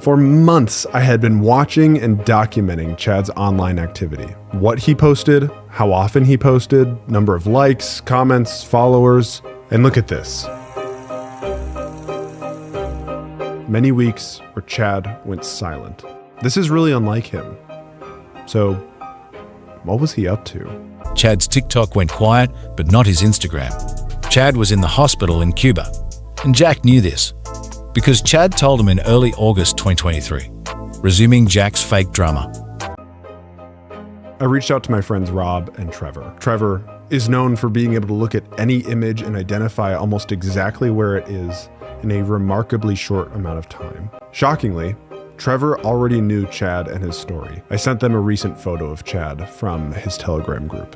For months, I had been watching and documenting Chad's online activity. What he posted, how often he posted, number of likes, comments, followers, and look at this. Many weeks where Chad went silent. This is really unlike him. So, what was he up to? Chad's TikTok went quiet, but not his Instagram. Chad was in the hospital in Cuba, and Jack knew this, because Chad told him in early August 2023, resuming Jack's fake drama. I reached out to my friends Rob and Trevor. Trevor is known for being able to look at any image and identify almost exactly where it is in a remarkably short amount of time. Shockingly, Trevor already knew Chad and his story. I sent them a recent photo of Chad from his Telegram group.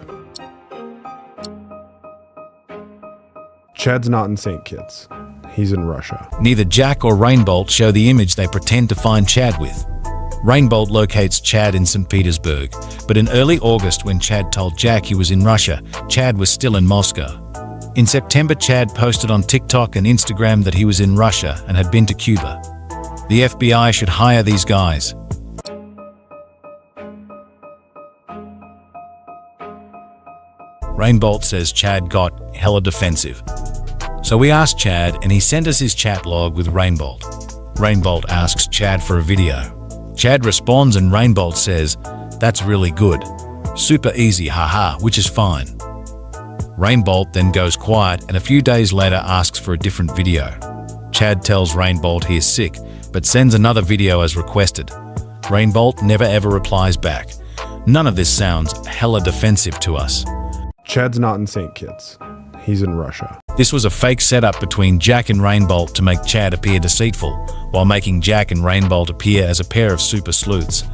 Chad's not in St. Kitts. He's in Russia. Neither Jack or Rainbolt show the image they pretend to find Chad with. Rainbolt locates Chad in St. Petersburg, but in early August when Chad told Jack he was in Russia, Chad was still in Moscow. In September, Chad posted on TikTok and Instagram that he was in Russia and had been to Cuba. The FBI should hire these guys. Rainbolt says Chad got hella defensive. So we asked Chad and he sent us his chat log with Rainbolt. Rainbolt asks Chad for a video. Chad responds and Rainbolt says, "That's really good. Super easy, haha," which is fine. Rainbolt then goes quiet and a few days later asks for a different video. Chad tells Rainbolt he is sick, but sends another video as requested. Rainbolt never ever replies back. None of this sounds hella defensive to us. Chad's not in St. Kitts. He's in Russia. This was a fake setup between Jack and Rainbolt to make Chad appear deceitful, while making Jack and Rainbolt appear as a pair of super sleuths.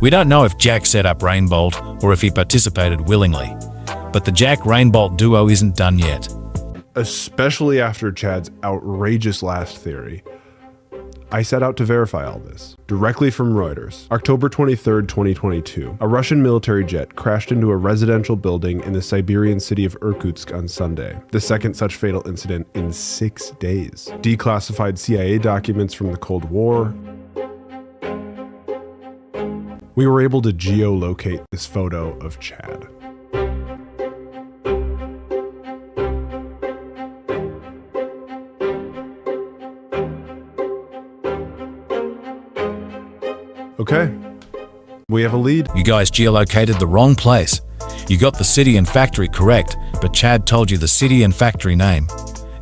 We don't know if Jack set up Rainbolt or if he participated willingly. But the Jack-Rainbolt duo isn't done yet. Especially after Chad's outrageous last theory, I set out to verify all this. Directly from Reuters. October 23rd, 2022. A Russian military jet crashed into a residential building in the Siberian city of Irkutsk on Sunday. The second such fatal incident in 6 days. Declassified CIA documents from the Cold War. We were able to geolocate this photo of Chad. Okay, we have a lead. You guys geolocated the wrong place. You got the city and factory correct, but Chad told you the city and factory name.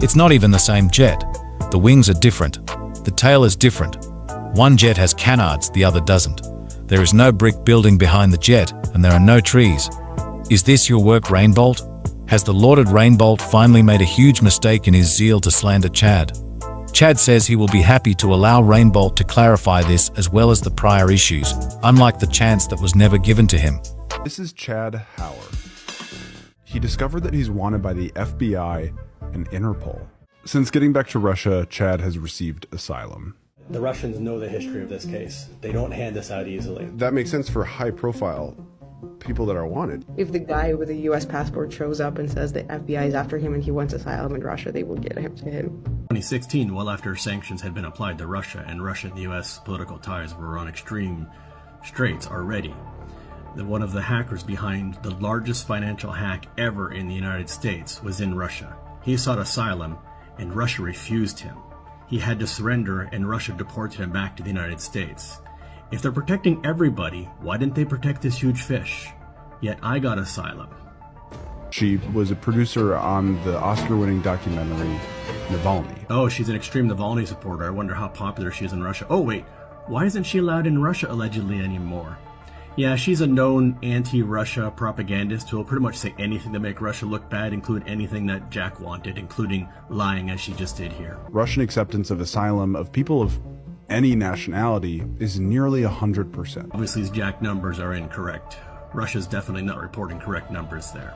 It's not even the same jet. The wings are different. The tail is different. One jet has canards, the other doesn't. There is no brick building behind the jet, and there are no trees. Is this your work, Rainbolt? Has the lauded Rainbolt finally made a huge mistake in his zeal to slander Chad? Chad says he will be happy to allow Rainbolt to clarify this as well as the prior issues, unlike the chance that was never given to him. This is Chad Hauer. He discovered that he's wanted by the FBI and Interpol. Since getting back to Russia, Chad has received asylum. The Russians know the history of this case. They don't hand this out easily. That makes sense for high-profile people that are wanted. If the guy with a US passport shows up and says the FBI is after him and he wants asylum in Russia, they will get him to him. 2016, well after sanctions had been applied to Russia and Russia and the US political ties were on extreme straits already, one of the hackers behind the largest financial hack ever in the United States was in Russia. He sought asylum and Russia refused him. He had to surrender and Russia deported him back to the United States. If they're protecting everybody, why didn't they protect this huge fish? Yet I got asylum. She was a producer on the Oscar-winning documentary Navalny. Oh, she's an extreme Navalny supporter. I wonder how popular she is in Russia. Oh wait, why isn't she allowed in Russia allegedly anymore? Yeah, she's a known anti-Russia propagandist who will pretty much say anything to make Russia look bad, include anything that Jack wanted, including lying as she just did here. Russian acceptance of asylum of people of any nationality is nearly 100%. Obviously, these Jack numbers are incorrect. Russia's definitely not reporting correct numbers there.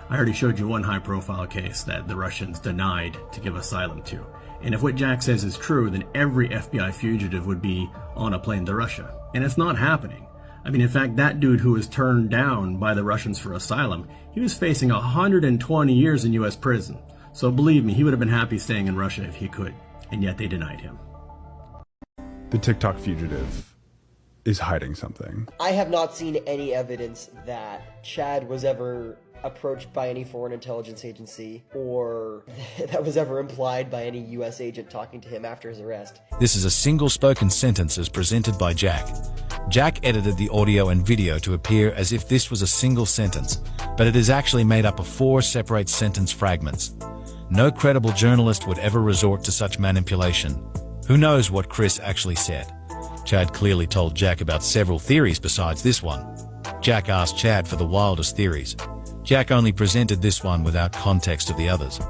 I already showed you one high-profile case that the Russians denied to give asylum to. And if what Jack says is true, then every FBI fugitive would be on a plane to Russia. And it's not happening. I mean, in fact, that dude who was turned down by the Russians for asylum, he was facing 120 years in U.S. prison. So believe me, he would have been happy staying in Russia if he could. And yet they denied him. the TikTok fugitive is hiding something. I have not seen any evidence that Chad was ever approached by any foreign intelligence agency or that was ever implied by any US agent talking to him after his arrest. This is a single spoken sentence as presented by Jack. Jack edited the audio and video to appear as if this was a single sentence, but it is actually made up of 4 separate sentence fragments. No credible journalist would ever resort to such manipulation. Who knows what Chris actually said? Chad clearly told Jack about several theories besides this one. Jack asked Chad for the wildest theories. Jack only presented this one without context of the others.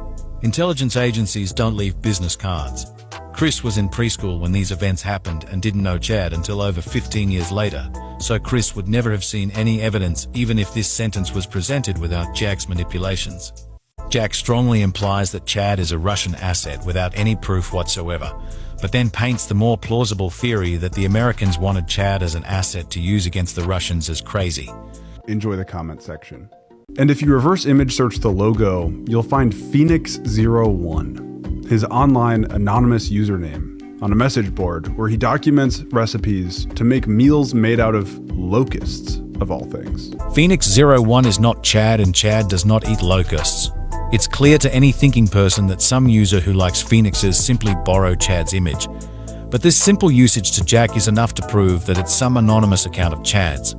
Intelligence agencies don't leave business cards. Chris was in preschool when these events happened and didn't know Chad until over 15 years later, so Chris would never have seen any evidence even if this sentence was presented without Jack's manipulations. Jack strongly implies that Chad is a Russian asset without any proof whatsoever, but then paints the more plausible theory that the Americans wanted Chad as an asset to use against the Russians as crazy. Enjoy the comment section. And if you reverse image search the logo, you'll find Phoenix01, his online anonymous username, on a message board where he documents recipes to make meals made out of locusts, of all things. Phoenix01 is not Chad, and Chad does not eat locusts. It's clear to any thinking person that some user who likes phoenixes simply borrowed Chad's image. But this simple usage to Jack is enough to prove that it's some anonymous account of Chad's.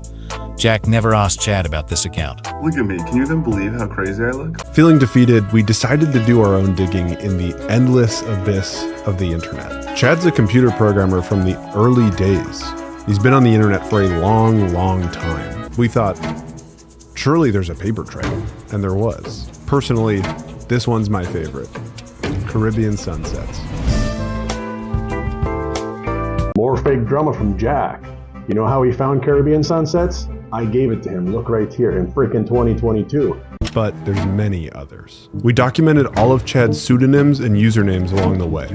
Jack never asked Chad about this account. Look at me, can you even believe how crazy I look? Feeling defeated, we decided to do our own digging in the endless abyss of the internet. Chad's a computer programmer from the early days. He's been on the internet for a long, long time. We thought, surely there's a paper trail, and there was. Personally, this one's my favorite. Caribbean Sunsets. More fake drama from Jack. You know how he found Caribbean Sunsets? I gave it to him. Look right here in frickin' 2022. But there's many others. We documented all of Chad's pseudonyms and usernames along the way.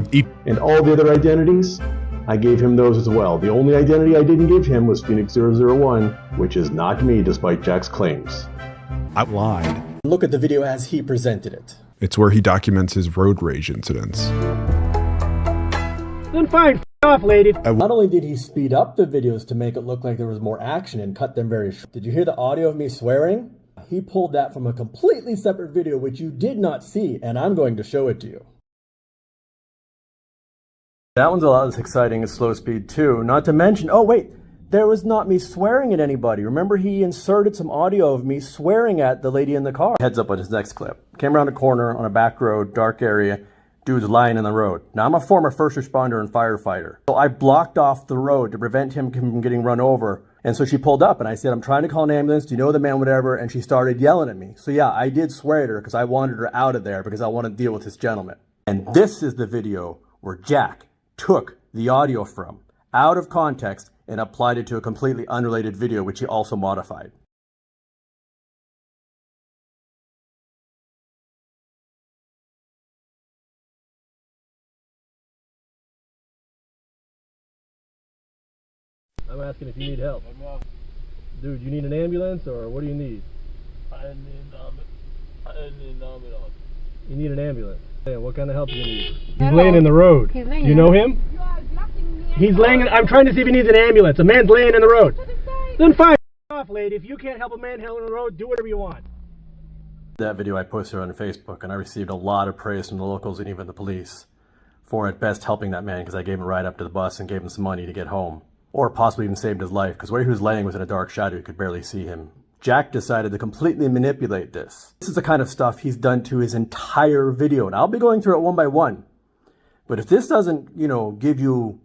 And all the other identities, I gave him those as well. The only identity I didn't give him was Phoenix001, which is not me despite Jack's claims. I lied. Look at the video as he presented it. It's where he documents his road rage incidents. Then fine, off, lady. Not only did he speed up the videos to make it look like there was more action and cut them very short. Did you hear the audio of me swearing? He pulled that from a completely separate video which you did not see, and I'm going to show it to you. That one's a lot less exciting as slow speed too. Not to mention, oh wait, there was not me swearing at anybody. Remember, he inserted some audio of me swearing at the lady in the car. Heads up on his next clip. Came around a corner on a back road, dark area. Dude's lying in the road. Now, I'm a former first responder and firefighter. So I blocked off the road to prevent him from getting run over. And so she pulled up and I said, I'm trying to call an ambulance. Do you know the man, whatever? And she started yelling at me. So yeah, I did swear at her because I wanted her out of there because I want to deal with this gentleman. And this is the video where Jack took the audio from out of context and applied it to a completely unrelated video, which he also modified. I'm asking if you need help. Dude, you need an ambulance or what do you need? I need an ambulance. You need an ambulance. Yeah, what kind of help do you need? He's laying in the road. Do you know him? He's laying. I'm trying to see if he needs an ambulance. A man's laying in the road. Then fine, off, lady. If you can't help a man in the road, do whatever you want. That video I posted on Facebook, and I received a lot of praise from the locals and even the police for at best helping that man because I gave him a ride up to the bus and gave him some money to get home. Or possibly even saved his life, because where he was laying was in a dark shadow, you could barely see him. Jack decided to completely manipulate this. This is the kind of stuff he's done to his entire video, and I'll be going through it one by one. But if this doesn't, give you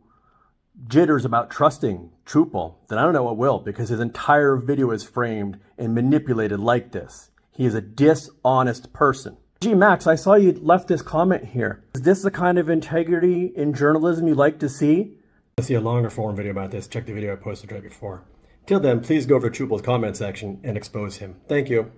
jitters about trusting CHUPPL, then I don't know what will, because his entire video is framed and manipulated like this. He is a dishonest person. Gee, Max, I saw you left this comment here. Is this the kind of integrity in journalism you like to see? To see a longer form video about this, check the video I posted right before. Till then, please go over to CHUPPL's comment section and expose him. Thank you.